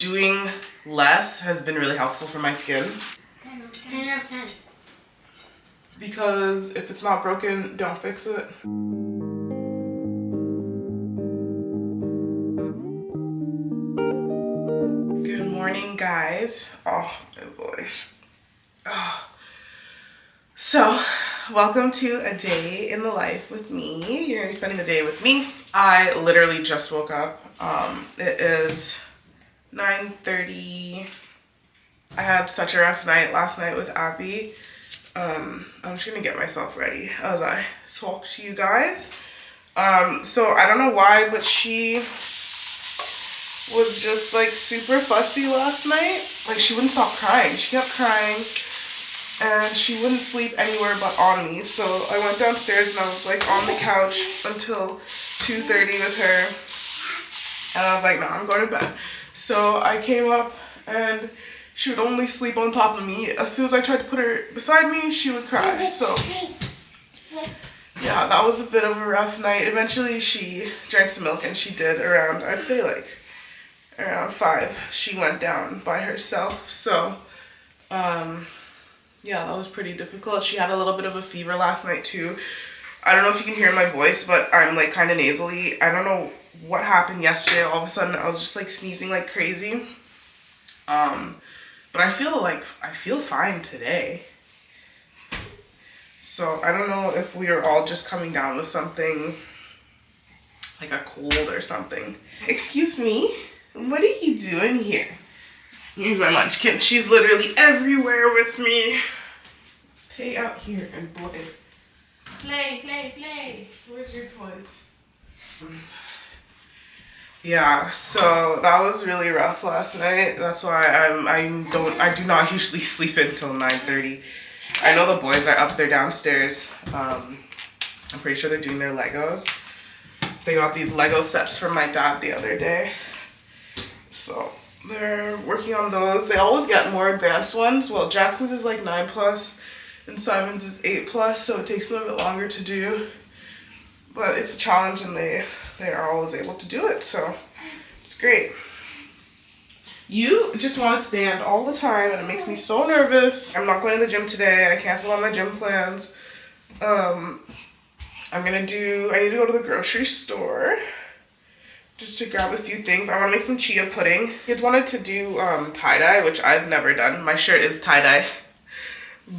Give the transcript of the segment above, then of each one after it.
Doing less has been really helpful for my skin. 10 out of 10. Because if it's not broken, don't fix it. Good morning, guys. Oh, my voice. Oh. So, welcome to a day in the life with me. You're gonna be spending the day with me. I literally just woke up. It is 9:30. I had such a rough night last night with Abby. I'm just gonna get myself ready as I talk to you guys. So I don't know why, but she was just like super fussy last night. Like she wouldn't stop crying. She kept crying and she wouldn't sleep anywhere but on me. So I went downstairs and I was like on the couch until 2:30 with her. And I was like, no, I'm going to bed. So I came up and she would only sleep on top of me. As soon as I tried to put her beside me, she would cry. So yeah, that was a bit of a rough night. Eventually she drank some milk and she did around, I'd say like around 5. She went down by herself. So yeah, that was pretty difficult. She had a little bit of a fever last night too. I don't know if you can hear my voice, but I'm like kind of nasally. I don't know what happened yesterday. All of a sudden I was just like sneezing like crazy. But I feel fine today. So I don't know if we are all just coming down with something like a cold or something. Excuse me, what are you doing here? Here's my munchkin. She's literally everywhere with me. Stay out here and play. Play. Where's your toys? Yeah, so that was really rough last night. That's why I do not usually sleep until 9:30. I know the boys are up there downstairs. I'm pretty sure they're doing their Legos. They got these Lego sets from my dad the other day. So they're working on those. They always get more advanced ones. Well, Jackson's is like 9+ and Simon's is 8+, so it takes them a bit longer to do. But it's a challenge and they are always able to do it, so it's great. You just want to stand all the time and it makes me so nervous. I'm not going to the gym today. I canceled all my gym plans. I need to go to the grocery store just to grab a few things. I want to make some chia pudding. Kids wanted to do tie-dye, which I've never done. My shirt is tie-dye,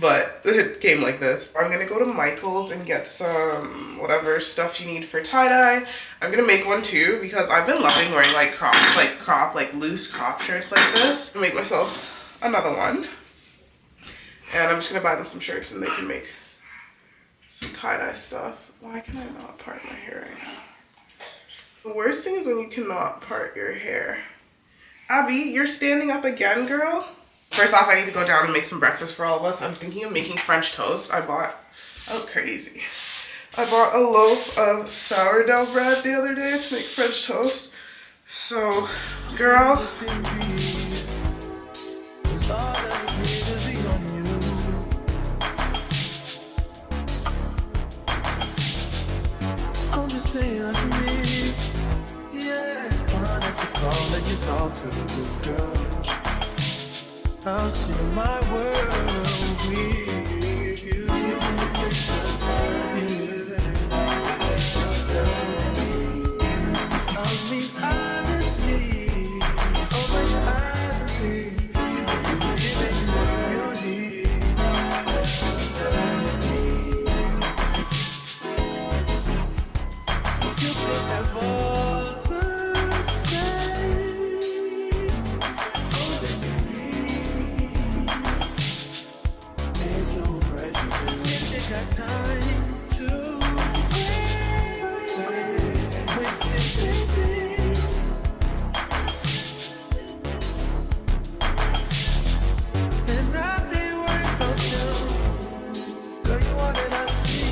but it came like this. I'm gonna go to Michael's and get some whatever stuff you need for tie-dye. I'm gonna make one too because I've been loving wearing like crops, like loose crop shirts like this. I'll make myself another one. And I'm just gonna buy them some shirts and they can make some tie-dye stuff. Why can I not part my hair right now? The worst thing is when you cannot part your hair. Abby, you're standing up again, girl? First off, I need to go down and make some breakfast for all of us. I'm thinking of making French toast. Crazy. I bought a loaf of sourdough bread the other day to make French toast. So, girl. I'm just saying I can be, yeah. Why don't you call and you talk to the girl? I'll share my world with you. I mean, honestly, open your eyes and see. You need you can have all the space. Oh, that you need. There's no pressure. If you got time to waste it, baby. And I've been worried about you. Girl, you are that I see.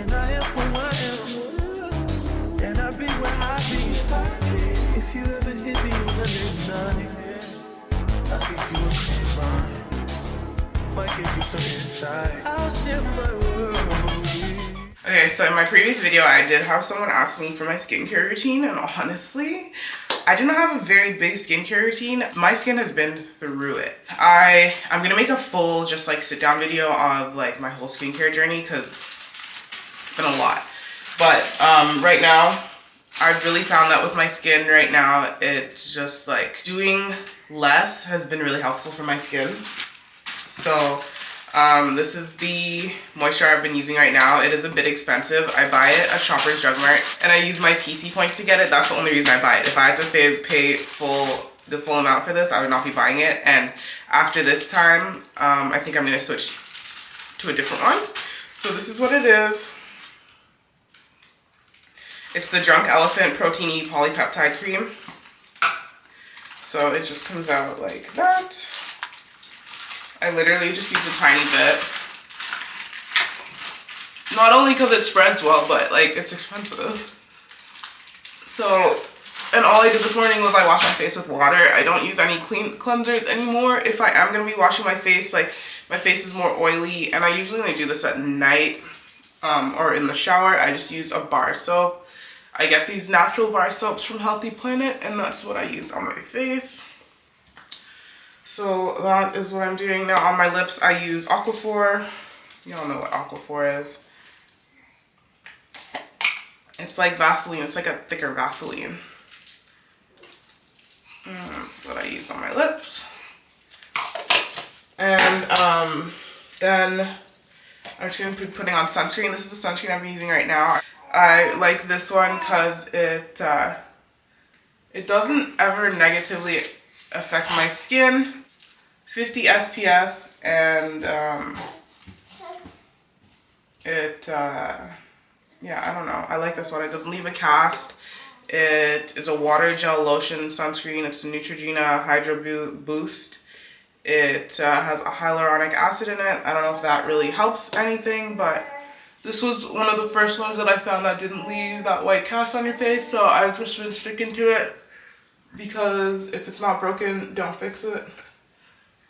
And I am who I am. And I be where I be. If you ever hit me on a late night, I'll give you a clear mind. Might give you some insight. I'll share my world. Okay, so in my previous video, I did have someone ask me for my skincare routine, and honestly, I do not have a very big skincare routine. My skin has been through it. I'm gonna make a full just like sit down video of like my whole skincare journey because it's been a lot. But right now, I've really found that with my skin right now, it's just like doing less has been really helpful for my skin. So this is the moisturizer I've been using right now. It is a bit expensive. I buy it at Shoppers Drug Mart and I use my PC points to get it. That's the only reason I buy it. If I had to pay the full amount for this, I would not be buying it. And after this time, I think I'm going to switch to a different one. So this is what it is. It's the Drunk Elephant Protein-E Polypeptide Cream. So it just comes out like that. I literally just use a tiny bit. Not only because it spreads well, but like it's expensive. So, and all I did this morning was I washed my face with water. I don't use any cleansers anymore. If I am going to be washing my face, like my face is more oily, and I usually only do this at night or in the shower. I just use a bar soap. I get these natural bar soaps from Healthy Planet, and that's what I use on my face. So that is what I'm doing now. On my lips, I use Aquaphor. Y'all know what Aquaphor is. It's like Vaseline. It's like a thicker Vaseline. And that's what I use on my lips. And then I'm just going to be putting on sunscreen. This is the sunscreen I'm using right now. I like this one because it doesn't ever negatively affect my skin. 50 SPF, and yeah, I don't know. I like this one. It doesn't leave a cast. It is a water gel lotion sunscreen. It's a Neutrogena Hydro Boost. It has a hyaluronic acid in it. I don't know if that really helps anything, but this was one of the first ones that I found that didn't leave that white cast on your face, so I've just been sticking to it because if it's not broken, don't fix it.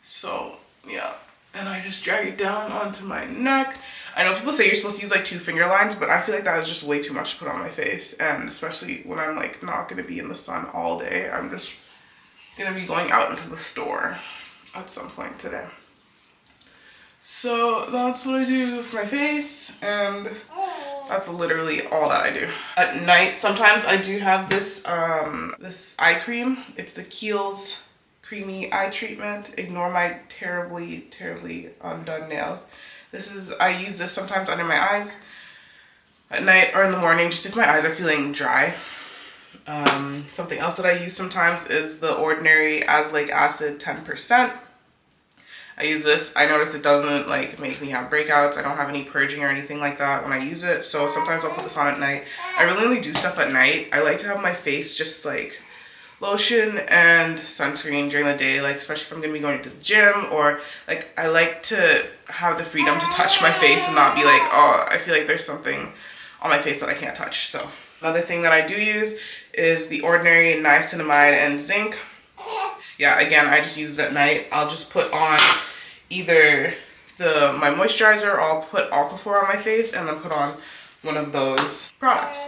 So, yeah. And I just drag it down onto my neck. I know people say you're supposed to use like 2 finger lines, but I feel like that is just way too much to put on my face. And especially when I'm like not going to be in the sun all day. I'm just going to be going out into the store at some point today. So that's what I do for my face, and that's literally all that I do. At night, sometimes I do have this this eye cream. It's the Kiehl's Creamy Eye Treatment. Ignore my terribly, terribly undone nails. I use this sometimes under my eyes at night or in the morning, just if my eyes are feeling dry. Something else that I use sometimes is the Ordinary Azelaic Acid 10%. I use this. I notice it doesn't like make me have breakouts. I don't have any purging or anything like that when I use it. So sometimes I'll put this on at night. I really only do stuff at night. I like to have my face just like lotion and sunscreen during the day, like especially if I'm gonna be going to the gym, or like I like to have the freedom to touch my face and not be like, oh, I feel like there's something on my face that I can't touch. So another thing that I do use is the Ordinary Niacinamide and Zinc. Yeah, again, I just use it at night. I'll just put on either my moisturizer, or I'll put Aquaphor on my face and then put on one of those products.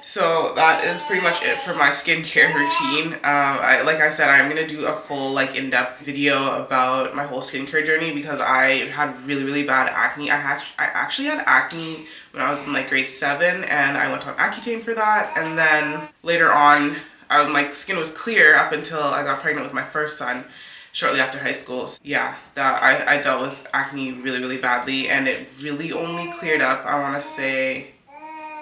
So that is pretty much it for my skincare routine. Like I said, I'm gonna do a full like in-depth video about my whole skincare journey because I had really, really bad acne. I actually had acne when I was in like grade 7, and I went on Accutane for that. And then later on, my skin was clear up until I got pregnant with my first son shortly after high school. So yeah, I dealt with acne really, really badly, and it really only cleared up, I want to say,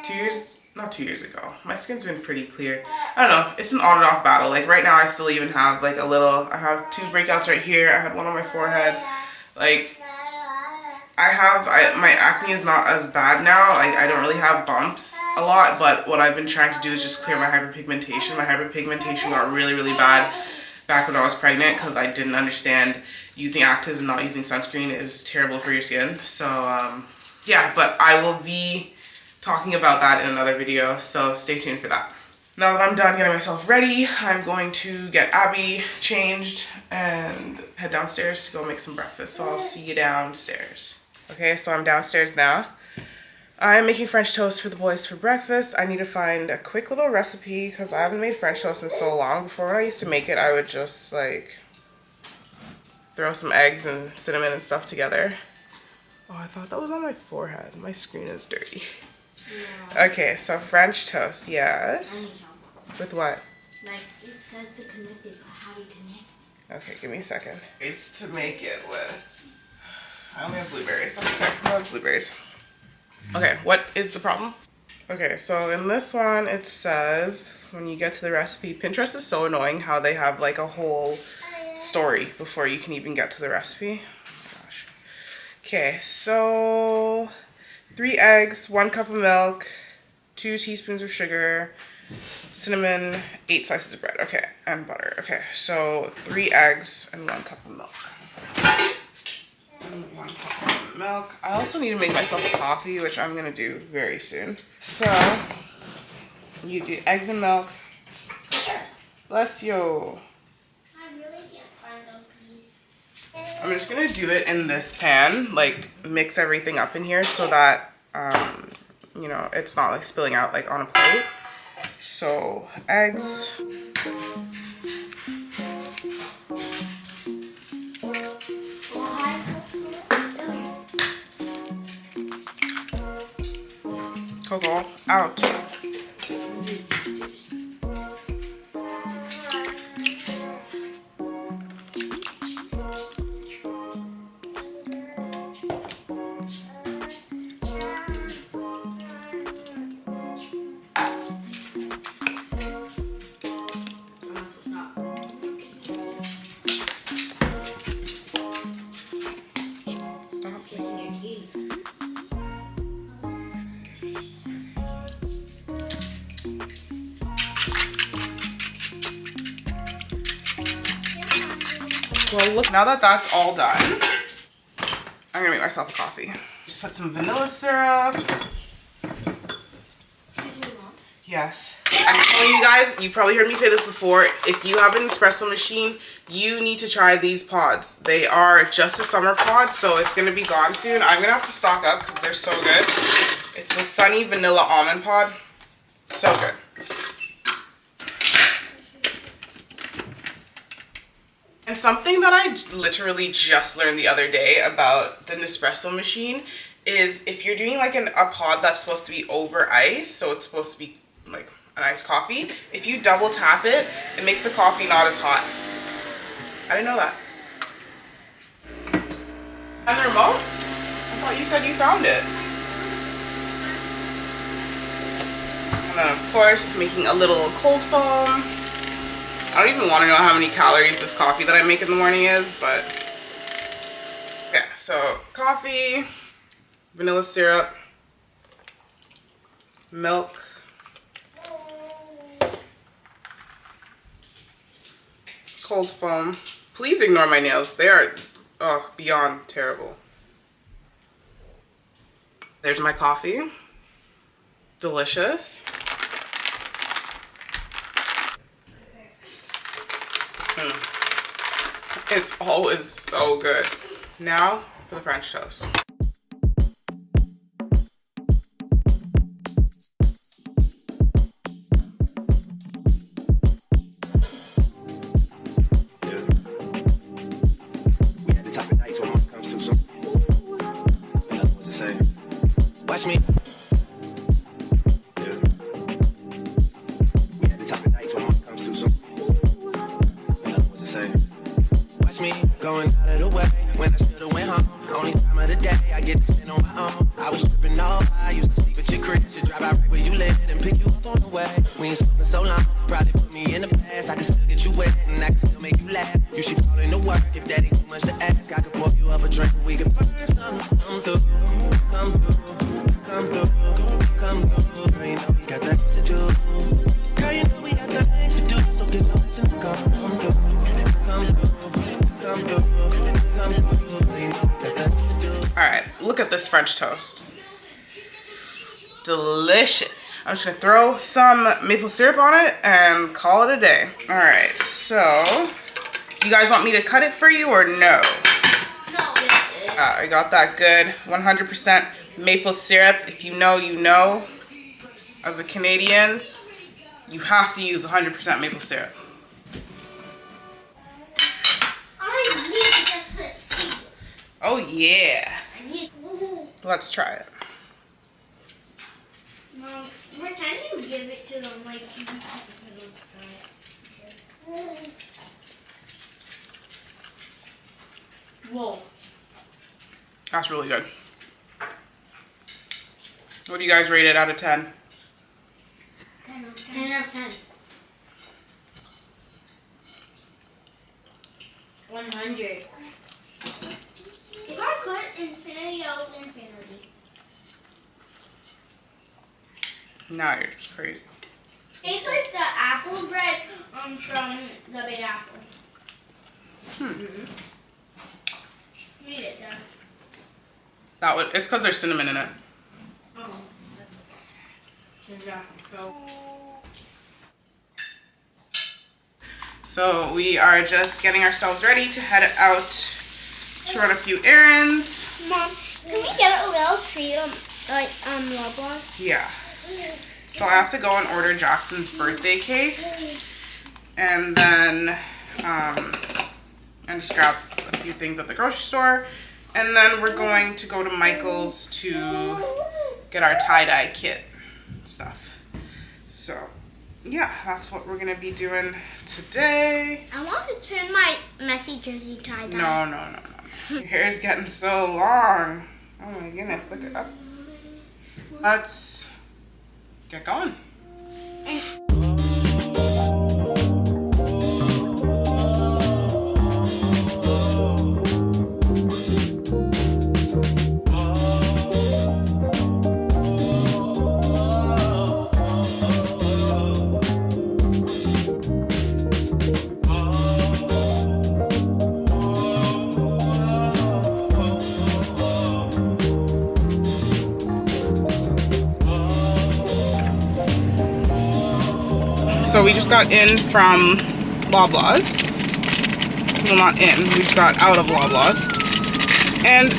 2 years. Not 2 years ago. My skin's been pretty clear. I don't know. It's an on and off battle. Like right now I still even have like I have 2 breakouts right here. I had one on my forehead. Like my acne is not as bad now. Like I don't really have bumps a lot, but what I've been trying to do is just clear my hyperpigmentation. My hyperpigmentation got really, really bad back when I was pregnant because I didn't understand using actives and not using sunscreen is terrible for your skin. So yeah, but I will be talking about that in another video, so stay tuned for that. Now that I'm done getting myself ready, I'm going to get Abby changed and head downstairs to go make some breakfast. So I'll see you downstairs. Okay, so I'm downstairs now. I'm making French toast for the boys for breakfast. I need to find a quick little recipe because I haven't made French toast in so long. Before, when I used to make it, I would just like throw some eggs and cinnamon and stuff together. Oh, I thought that was on my forehead. My screen is dirty. Yeah. Okay, so French toast, yes. I need help. With what? Like, it says to connect it, but how do you connect? Okay, give me a second. It's to make it with... I only have blueberries. That's okay. I love blueberries. Okay, what is the problem? Okay, so in this one, it says, when you get to the recipe, Pinterest is so annoying how they have like a whole story before you can even get to the recipe. Oh my gosh. Okay, so 3 eggs, 1 cup of milk, 2 teaspoons of sugar, cinnamon, 8 slices of bread. Okay, and butter. Okay, so 3 eggs and 1 cup of milk. And 1 cup of milk. I also need to make myself a coffee, which I'm gonna do very soon. So you do eggs and milk. Bless you. I really can't find a piece. I'm just gonna do it in this pan, like mix everything up in here so that you know, it's not like spilling out like on a plate. So eggs. Cocoa out. Well, look, now that that's all done, I'm gonna make myself a coffee. Just put some vanilla syrup. Excuse me, Mom. Yes. I'm telling you guys, you've probably heard me say this before, if you have an espresso machine, you need to try these pods. They are just a summer pod, so it's gonna be gone soon. I'm gonna have to stock up because they're so good. It's the Sunny Vanilla Almond Pod. So good. And something that I literally just learned the other day about the Nespresso machine is if you're doing like a pod that's supposed to be over ice, so it's supposed to be like an iced coffee, if you double tap it, it makes the coffee not as hot. I didn't know that. And the remote? I thought you said you found it. And then of course, making a little cold foam. I don't even want to know how many calories this coffee that I make in the morning is, but yeah, so coffee, vanilla syrup, milk, cold foam. Please ignore my nails. They are beyond terrible. There's my coffee. Delicious. It's always so good. Now for the French toast. We had the type of nights when one comes too soon. In other words, to say, watch me. Yeah. We had the type of nights when one comes too soon. In other words, to say, watch me going out of the way when I should've went home. Only time of the day I get to spend on my own. I was tripping off. I used to sleep at your crib. Should drive out right where you live and pick you up on the way. We ain't spoken so long. Probably put me in the past. I can still get you wet and I can still make you laugh. You should call in to work if that ain't too much to ask. I could pour you up a drink and we could burn something. Come through, come through, come through, come through. Girl, you know we got things to do. Girl, you know we got things to do. So get your ass in the car. Come through, come through, come through, come through. Girl, you know we got things to do. All right, look at this French toast. Delicious. I'm just gonna throw some maple syrup on it and call it a day. All right, so you guys want me to cut it for you or no? No, that's it. I got that good 100% Maple syrup, if you know, you know. As a Canadian, you have to use 100% maple syrup. I need to get this. Oh yeah. I need. Let's try it. Mom, where can you give it to them? Like, whoa. That's really good. What do you guys rate it out of 10? 10 out of 10. 100. If I could, infinity out infinity. No, you're just crazy. It's like the apple bread from the Big Apple. Eat it, Dad. That would. It's because there's cinnamon in it. Oh. Yeah, so. So we are just getting ourselves ready to head out to run a few errands. Mom, can we get a little treat like Loblaws? Yeah. So I have to go and order Jackson's birthday cake, and then and just grab a few things at the grocery store, and then we're going to go to Michael's to get our tie-dye kit stuff. So yeah, that's what we're gonna be doing today. I want to turn my messy jersey tie-dye. No. Your hair's getting so long. Oh my goodness, look it up. Let's get going. So we just got in from Loblaws. Well, not in. We just got out of Loblaws. And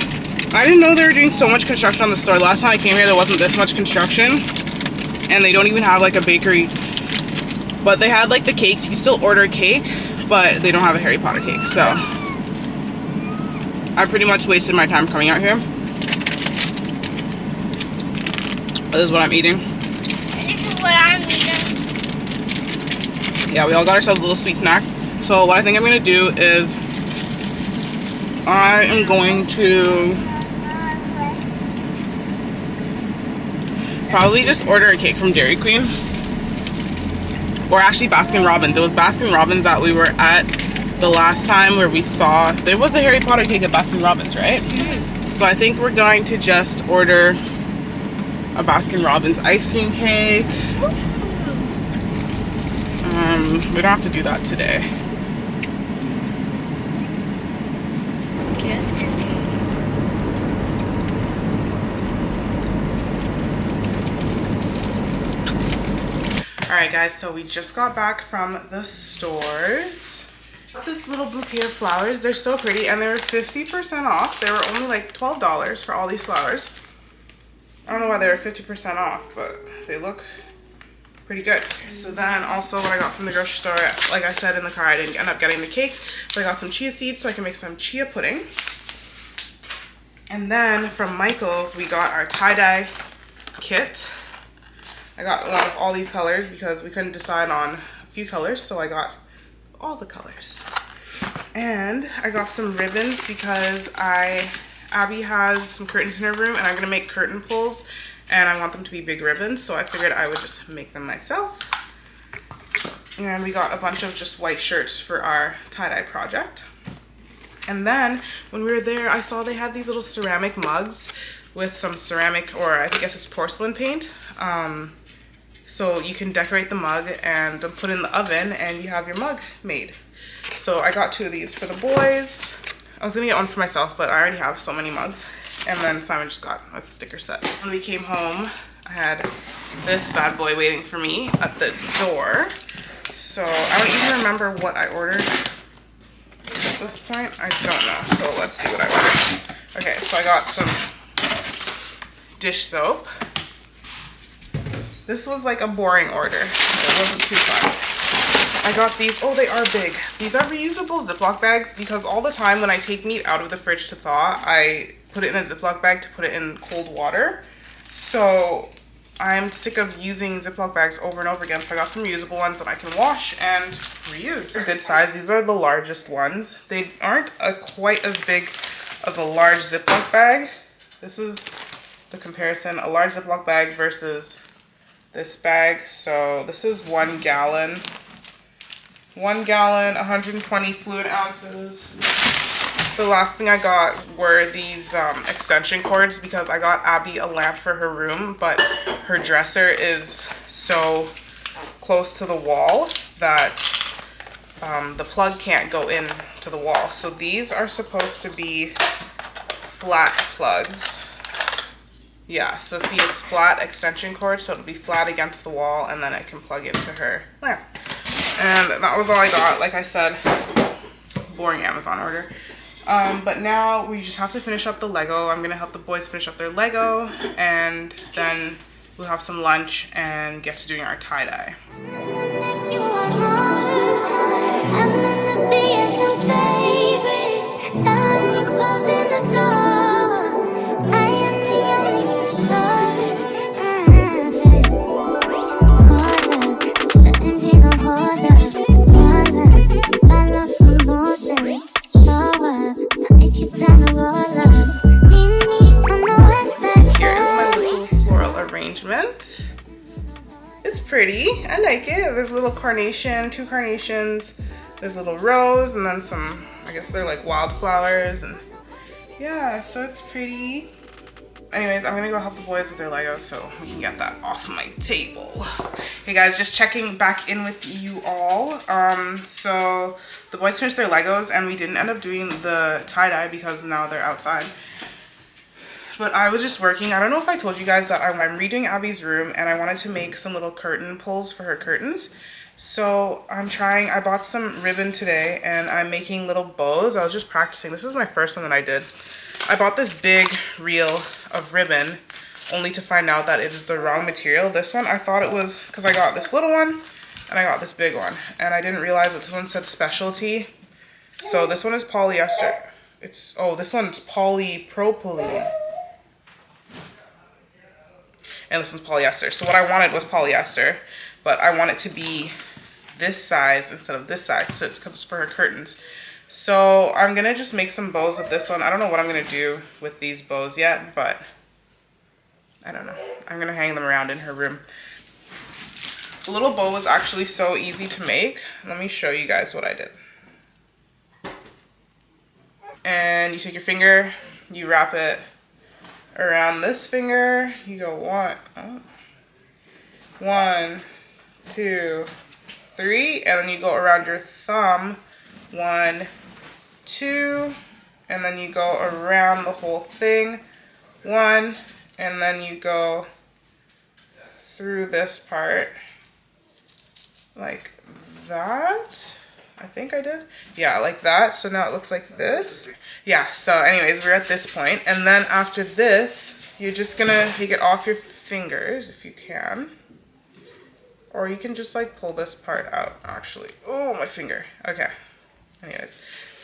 I didn't know they were doing so much construction on the store. Last time I came here, there wasn't this much construction. And they don't even have like a bakery. But they had like the cakes. You can still order a cake, but they don't have a Harry Potter cake. So I pretty much wasted my time coming out here. This is what I'm eating. This is what I'm eating. Yeah, we all got ourselves a little sweet snack. So what I think I'm going to do is I am going to probably just order a cake from Dairy Queen. Or actually Baskin Robbins. It was Baskin Robbins that we were at the last time where we saw. There was a Harry Potter cake at Baskin Robbins, right? So I think we're going to just order a Baskin Robbins ice cream cake. We don't have to do that today. Alright guys, so we just got back from the stores. Got this little bouquet of flowers. They're so pretty and they were 50% off. They were only like $12 for all these flowers. I don't know why they were 50% off, but they look pretty good. So then also what I got from the grocery store, like I said in the car, I didn't end up getting the cake, but I got some chia seeds so I can make some chia pudding. And then from Michael's, we got our tie-dye kit. I got one of all these colors because we couldn't decide on a few colors, so I got all the colors. And I got some ribbons because Abby has some curtains in her room and I'm gonna make curtain pulls and I want them to be big ribbons, so I figured I would just make them myself. And we got a bunch of just white shirts for our tie-dye project. And then when we were there, I saw they had these little ceramic mugs with some ceramic, or I guess it's porcelain paint. So you can decorate the mug and put it in the oven and you have your mug made. So I got 2 of these for the boys. I was gonna get one for myself, but I already have so many mugs. And then Simon just got a sticker set. When we came home, I had this bad boy waiting for me at the door. So I don't even remember what I ordered at this point. I don't know. So let's see what I ordered. Okay, so I got some dish soap. This was like a boring order. It wasn't too fun. I got these. Oh, they are big. These are reusable Ziploc bags because all the time when I take meat out of the fridge to thaw, I put it in a Ziploc bag to put it in cold water. So I'm sick of using Ziploc bags over and over again. So I got some reusable ones that I can wash and reuse. They're good size. These are the largest ones. They aren't quite as big as a large Ziploc bag. This is the comparison, a large Ziploc bag versus this bag. So this is 1 gallon. 1 gallon, 120 fluid ounces. The last thing I got were these extension cords because I got Abby a lamp for her room, but her dresser is so close to the wall that the plug can't go in to the wall. So these are supposed to be flat plugs. Yeah, so see, it's flat extension cord, so it'll be flat against the wall, and then I can plug into her lamp. And that was all I got. Like I said, boring Amazon order. But now we just have to finish up the Lego. I'm gonna help the boys finish up their Lego, and then we'll have some lunch and get to doing our tie-dye. It's pretty. I like it. There's a little carnation, 2 carnations. There's a little rose, and then some, I guess they're like wildflowers, and yeah, so it's pretty. Anyways, I'm gonna go help the boys with their Legos so we can get that off my table. Hey guys, just checking back in with you all. So the boys finished their Legos and we didn't end up doing the tie-dye because now they're outside. But I was just working. I don't know if I told you guys that I'm redoing Abby's room and I wanted to make some little curtain pulls for her curtains. So I bought some ribbon today and I'm making little bows. I was just practicing. This is my first one that I did. I bought this big reel of ribbon only to find out that it is the wrong material. This one, I thought it was, because I got this little one and I got this big one. And I didn't realize that this one said specialty. So this one is polyester. This one's polypropylene. And this one's polyester. So what I wanted was polyester, but I want it to be this size instead of this size, so because it's for her curtains. So I'm gonna just make some bows with this one. I don't know what I'm gonna do with these bows yet, but I don't know. I'm gonna hang them around in her room. The little bow was actually so easy to make. Let me show you guys what I did. And you take your finger, you wrap it around this finger. You go 1, 2, 3, and then you go around your thumb 1, 2, and then you go around the whole thing 1, and then you go through this part like that. I think I did. Yeah, like that. So now it looks like this. Yeah, so anyways, we're at this point. And then after this, you're just gonna take it off your fingers if you can. Or you can just like pull this part out actually. Oh, my finger. Okay. Anyways,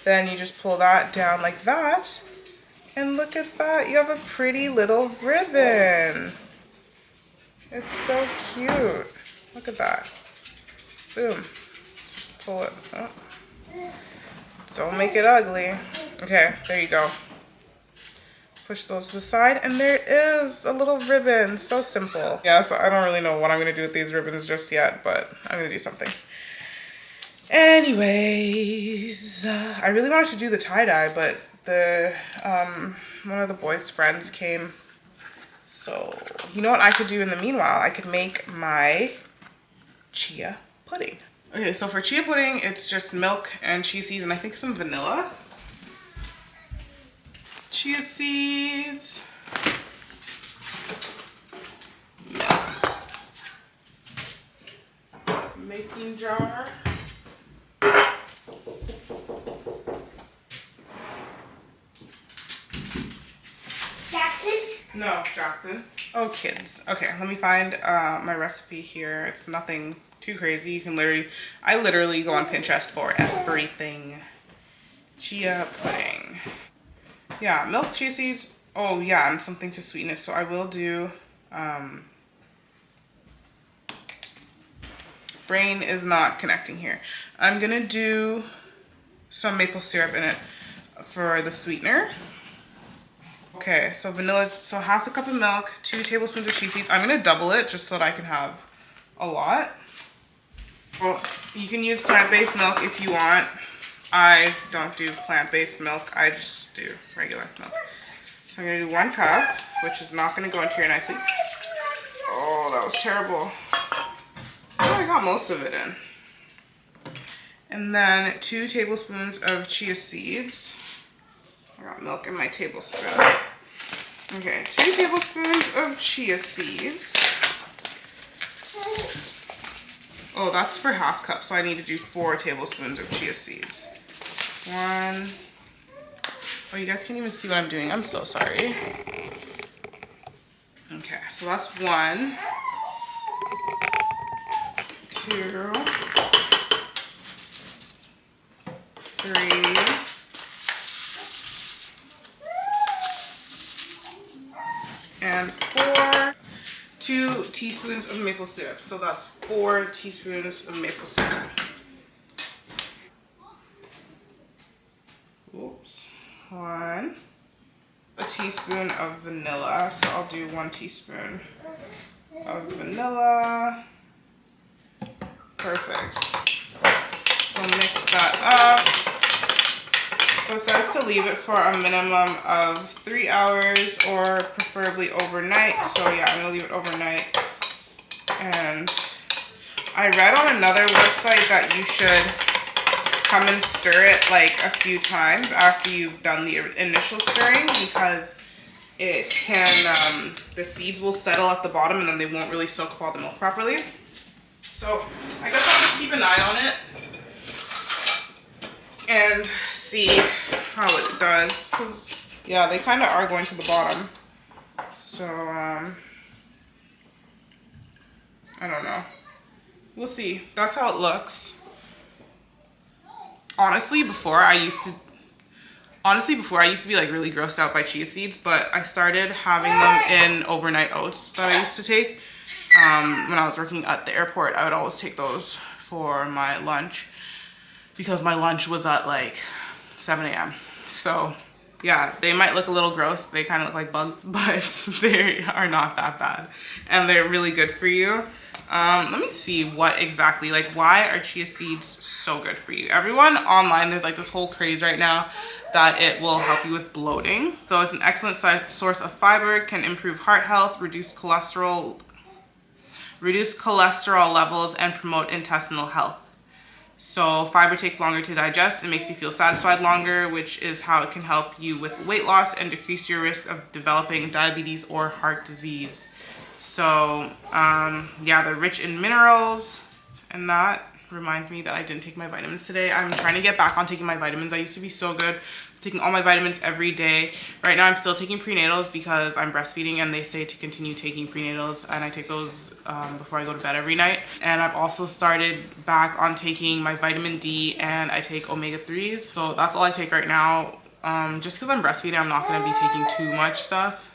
then you just pull that down like that. And look at that. You have a pretty little ribbon. It's so cute. Look at that. Boom. Just pull it up. Don't make it ugly. Okay, there you go. Push those to the side, and there is a little ribbon. So simple. Yeah, so I don't really know what I'm gonna do with these ribbons just yet, but I'm gonna do something. Anyways, I really wanted to do the tie-dye, but one of the boys' friends came. So, you know what I could do in the meanwhile? I could make my chia pudding. Okay, so for chia pudding, it's just milk and chia seeds and I think some vanilla. Chia seeds. Yeah. Mason jar. Jackson, No, Jackson. Oh, kids. Okay, let me find my recipe here. It's nothing too crazy. You can I literally go on Pinterest for everything. Chia pudding. Yeah, milk, chia seeds. Oh yeah, and something to sweeten it. So I will do, brain is not connecting here. I'm gonna do some maple syrup in it for the sweetener. Okay, so vanilla, so half a cup of milk, 2 tablespoons of chia seeds. I'm gonna double it just so that I can have a lot. Well, you can use plant-based milk if you want. I don't do plant-based milk, I just do regular milk. So I'm gonna do 1 cup, which is not gonna go into here nicely. Oh, that was terrible. Oh, I got most of it in. And then 2 tablespoons of chia seeds. I got milk in my tablespoon. Okay, 2 tablespoons of chia seeds. Oh, that's for half cup, so I need to do 4 tablespoons of chia seeds. 1. Oh, you guys can't even see what I'm doing. I'm so sorry. Okay, so that's 1, 2, 3, 4, 2 teaspoons of maple syrup. So that's 4 teaspoons of maple syrup. Oops. 1. A teaspoon of vanilla. So I'll do 1 teaspoon of vanilla. Perfect. So mix that up. So it says to leave it for a minimum of 3 hours or preferably overnight. So yeah, I'm gonna leave it overnight. And I read on another website that you should come and stir it like a few times after you've done the initial stirring, because it can, the seeds will settle at the bottom and then they won't really soak up all the milk properly. So I guess I'll just keep an eye on it and see how it does, because yeah, they kind of are going to the bottom. So I don't know, we'll see. That's how it looks. Honestly, before I used to be like really grossed out by chia seeds, but I started having them in overnight oats that I used to take. When I was working at the airport, I would always take those for my lunch, because my lunch was at like 7 a.m. So yeah, they might look a little gross. They kind of look like bugs, but they are not that bad. And they're really good for you. Let me see what exactly, like, why are chia seeds so good for you? Everyone online, there's like this whole craze right now that it will help you with bloating. So it's an excellent source of fiber, can improve heart health, reduce cholesterol levels, and promote intestinal health. So fiber takes longer to digest. It makes you feel satisfied longer, which is how it can help you with weight loss and decrease your risk of developing diabetes or heart disease. So yeah, they're rich in minerals, and that reminds me that I didn't take my vitamins today. I'm trying to get back on taking my vitamins. I used to be so good taking all my vitamins every day. Right now I'm still taking prenatals because I'm breastfeeding, and they say to continue taking prenatals, and I take those before I go to bed every night. And I've also started back on taking my vitamin D, and I take omega-3s. So that's all I take right now. Just because I'm breastfeeding, I'm not going to be taking too much stuff,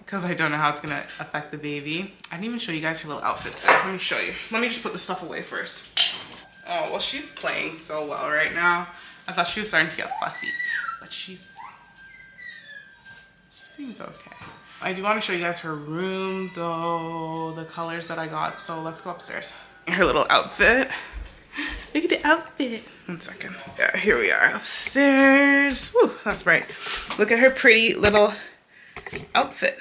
because I don't know how it's going to affect the baby. I didn't even show you guys her little outfit today. Let me show you. Let me just put the stuff away first. Oh, well, she's playing so well right now. I thought she was starting to get fussy, but she seems okay. I do want to show you guys her room though, the colors that I got. So let's go upstairs. Her little outfit. Look at the outfit. 1 second. Yeah, here we are upstairs. Woo, that's bright. Look at her pretty little outfit.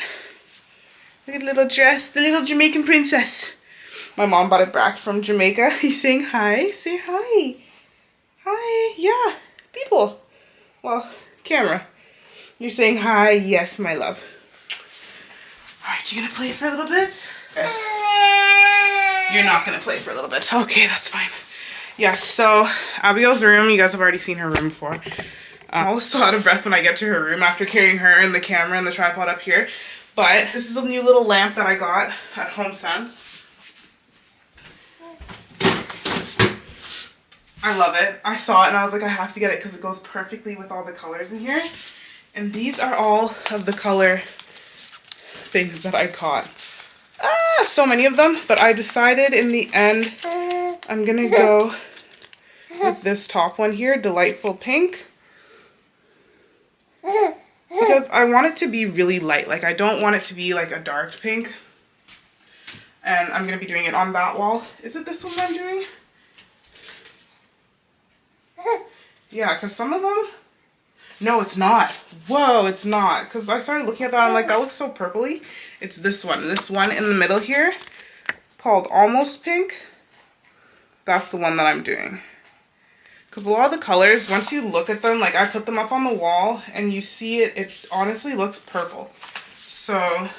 Look at the little dress, the little Jamaican princess. My mom bought it back from Jamaica. He's saying hi. Say hi. Hi. Yeah. People. Well, camera. You're saying hi. Yes, my love. All right, you gonna play for a little bit? Okay. You're not gonna play for a little bit. Okay, that's fine. Yeah, so Abigail's room, you guys have already seen her room before. I'm always so out of breath when I get to her room after carrying her and the camera and the tripod up here. But this is a new little lamp that I got at HomeSense. I love it. I saw it and I was like, I have to get it because it goes perfectly with all the colors in here. And these are all of the color things that I got. So many of them, but I decided in the end I'm gonna go with this top one here, Delightful Pink. Because I want it to be really light. Like, I don't want it to be like a dark pink. And I'm gonna be doing it on that wall. Is it this one I'm doing? Yeah, because some of them... No, it's not. Whoa, it's not. Because I started looking at that, I'm like, that looks so purpley. It's this one. This one in the middle here, called Almost Pink. That's the one that I'm doing. Because a lot of the colors, once you look at them, like I put them up on the wall, and you see it, it honestly looks purple. So,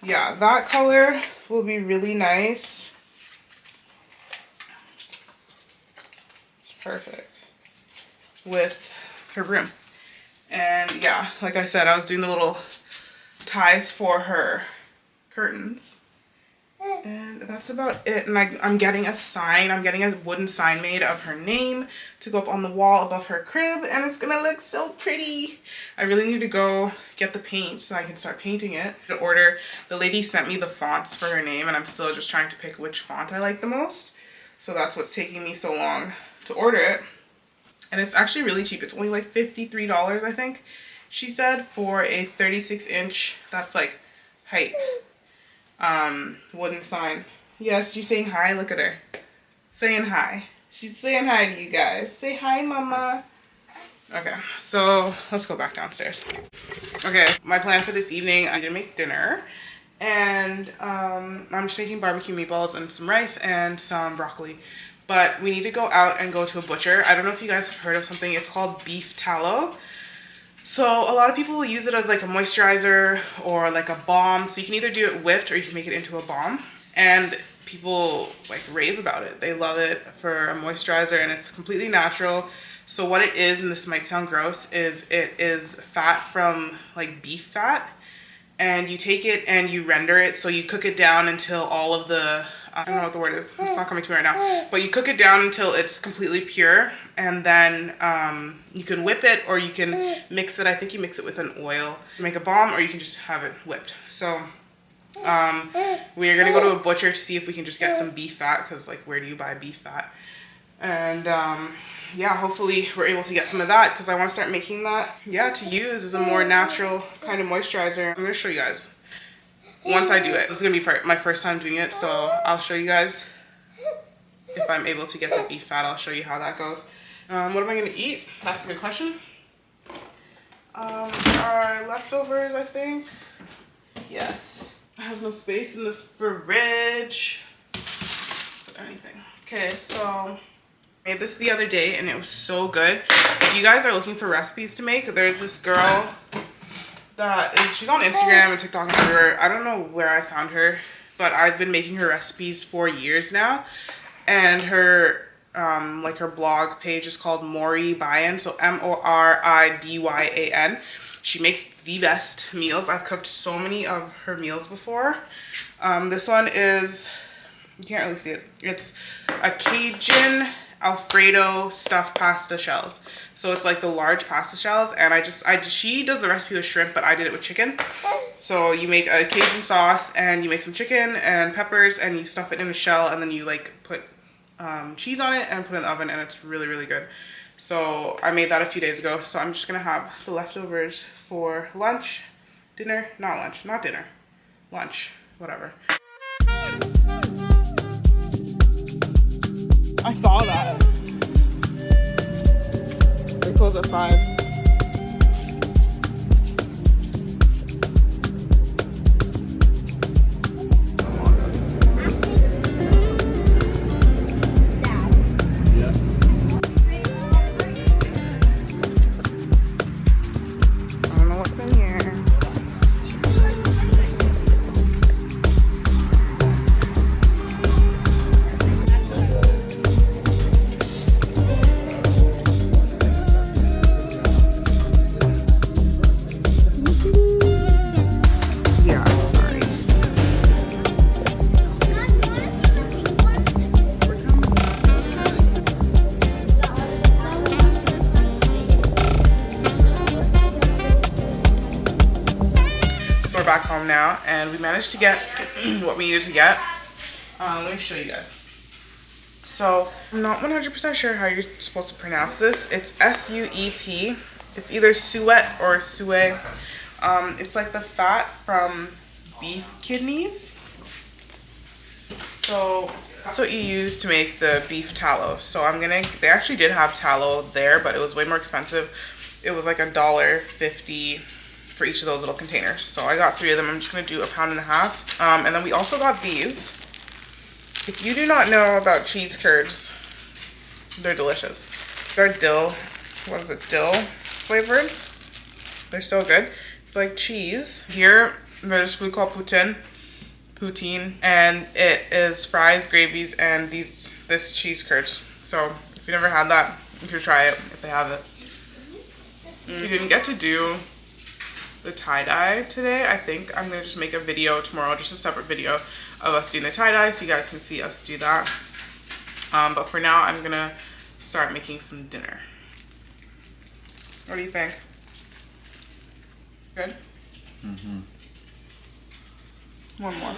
yeah, that color will be really nice. It's perfect with her broom. And yeah, like I said, I was doing the little ties for her curtains. And that's about it. And I'm getting a sign. I'm getting a wooden sign made of her name to go up on the wall above her crib. And it's gonna look so pretty. I really need to go get the paint so I can start painting it. To order, the lady sent me the fonts for her name and I'm still just trying to pick which font I like the most. So that's what's taking me so long to order it. And it's actually really cheap. It's only like $53, I think, she said, for a 36-inch, that's like height, wooden sign. Yes, you're saying hi. Look at her. Saying hi. She's saying hi to you guys. Say hi, mama. Okay, so let's go back downstairs. Okay, my plan for this evening, I'm gonna make dinner. And I'm just making barbecue meatballs and some rice and some broccoli. But we need to go out and go to a butcher. I don't know if you guys have heard of something. It's called beef tallow. So a lot of people will use it as like a moisturizer or like a balm. So you can either do it whipped or you can make it into a balm. And people like rave about it. They love it for a moisturizer and it's completely natural. So what it is, and this might sound gross, is it is fat from like beef fat. And you take it and you render it. So you cook it down until all of the... I don't know what the word is. It's not coming to me right now. But you cook it down until it's completely pure. And then you can whip it or you can mix it. I think you mix it with an oil. You make a balm or you can just have it whipped. So we are going to go to a butcher to see if we can just get some beef fat. Because like, where do you buy beef fat? And yeah, hopefully we're able to get some of that. Because I want to start making that. Yeah, to use as a more natural kind of moisturizer. I'm going to show you guys. Once I do it. This is going to be my first time doing it, so I'll show you guys if I'm able to get the beef fat. I'll show you how that goes. What am I going to eat? That's a good question. Our leftovers, I think. Yes. I have no space in this fridge for anything. Okay, so I made this the other day and it was so good. If you guys are looking for recipes to make, there's this girl she's on Instagram and TikTok and everywhere. I don't know where I found her, but I've been making her recipes for years now. And her like her blog page is called Mori Byan, so Moribyan. She makes the best meals. I've cooked so many of her meals before. This one is, you can't really see it. It's a Cajun Alfredo stuffed pasta shells. So it's like the large pasta shells, and she does the recipe with shrimp, but I did it with chicken. So you make a Cajun sauce and you make some chicken and peppers and you stuff it in a shell and then you like put cheese on it and put it in the oven, and it's really, really good. So I made that a few days ago. So I'm just gonna have the leftovers for lunch, dinner, not lunch, not dinner, lunch, whatever. I saw that. They close at 5. back home now, and we managed to get what we needed to get. Let me show you guys. So I'm not 100% sure how you're supposed to pronounce this. It's S-U-E-T. It's either suet or suet. It's like the fat from beef kidneys. So that's what you use to make the beef tallow. So they actually did have tallow there, but it was way more expensive. It was like $1.50 for each of those little containers. So I got 3 of them. I'm just gonna do 1.5 pounds. And then we also got these. If you do not know about cheese curds, they're delicious. They're dill flavored. They're so good. It's like cheese. Here, there's food called poutine, and it is fries, gravies, and this cheese curds. So if you've never had that, you should try it if they have it. We didn't get to do the tie-dye today. I think I'm gonna just make a video tomorrow, just a separate video of us doing the tie-dye so you guys can see us do that. But for now, I'm gonna start making some dinner. What do you think? Good? Mm-hmm. One more.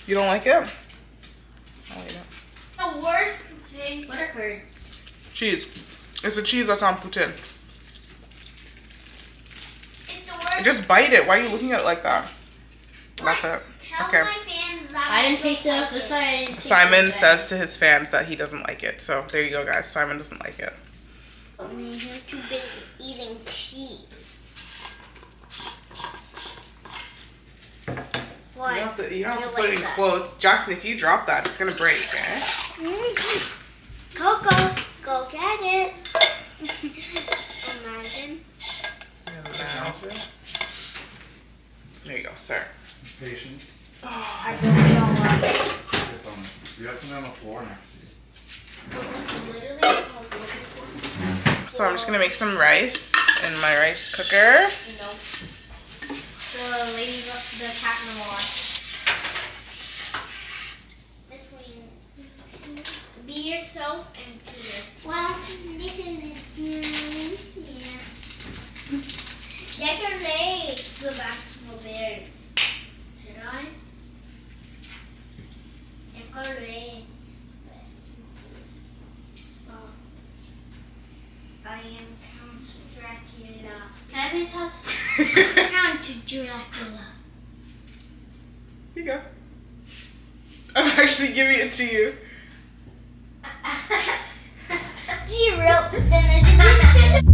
You don't like it? I like it. The worst thing. What are curds? Cheese. It's a cheese that's on poutine. It's the worst. Just bite it. Why are you looking at it like that? That's it. Tell Okay. my fans that I didn't taste it. That's why I didn't taste Simon it. says to his fans that he doesn't like it. So there you go, guys. Simon doesn't like it. You're too busy eating cheese. What? You don't have to You put like it in that. quotes. Jackson, if you drop that, it's going to break, eh? Coco, go get it. Imagine. There you go, sir. Patience. I really don't want it. Focus on this. You have to be on the floor next to you. Literally, I was looking for. So I'm just going to make some rice in my rice cooker. No. The lady, the cat in the wall. Be yourself and be yourself. Well, this is yeah. Decorate the Batmobile. Should I? Decorate. So, I am Count Dracula. Can I please have Count Dracula? Here you go. I'm actually giving it to you. Do you real? Then I did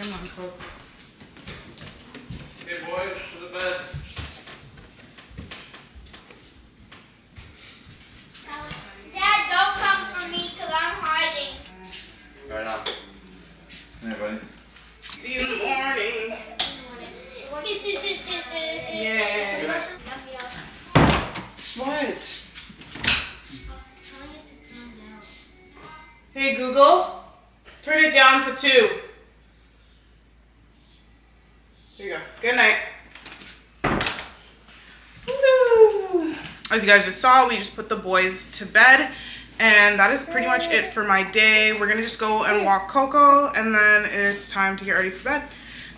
Come on, folks. Okay, boys, to the bed. Dad, don't come for me because I'm hiding. Right now. Hey, buddy. See you in the morning. Yeah. What? Hey Google, turn it down to 2. There you go. Good night. Woo. As you guys just saw, we just put the boys to bed. And that is pretty much it for my day. We're gonna just go and walk Coco, and then it's time to get ready for bed.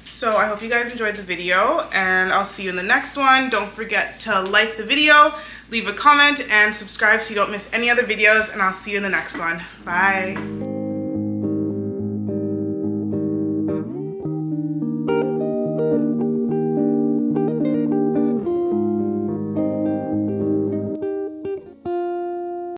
So I hope you guys enjoyed the video, and I'll see you in the next one. Don't forget to like the video, leave a comment, and subscribe so you don't miss any other videos, and I'll see you in the next one. Bye.